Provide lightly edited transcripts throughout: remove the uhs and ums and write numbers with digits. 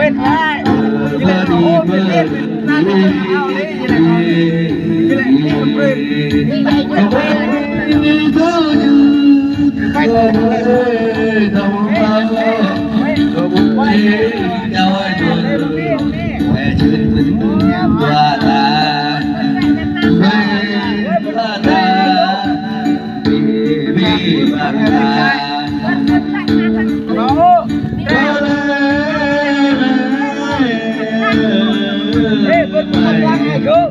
bên lại như là nó ôm bên lên ra cái ao đấy như là đi một bên đi bay quên quay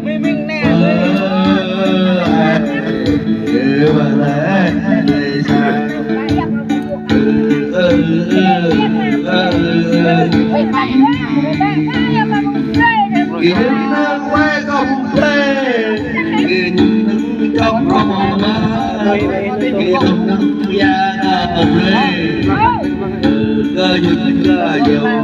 quay mình nè trong lòng ma cơ những cơ dầu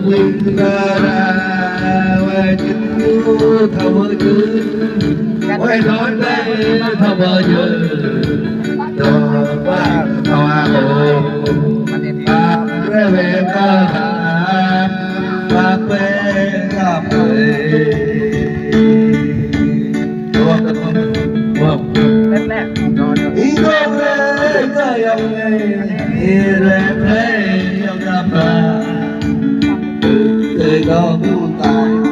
nguyên ra quay chính thâu mơ chứ quay nói đây thâu mơ chứ cho qua thâu à hồ về ca ba quê gặp ý con về cái ông này về ông gặp bà từ có buồn tài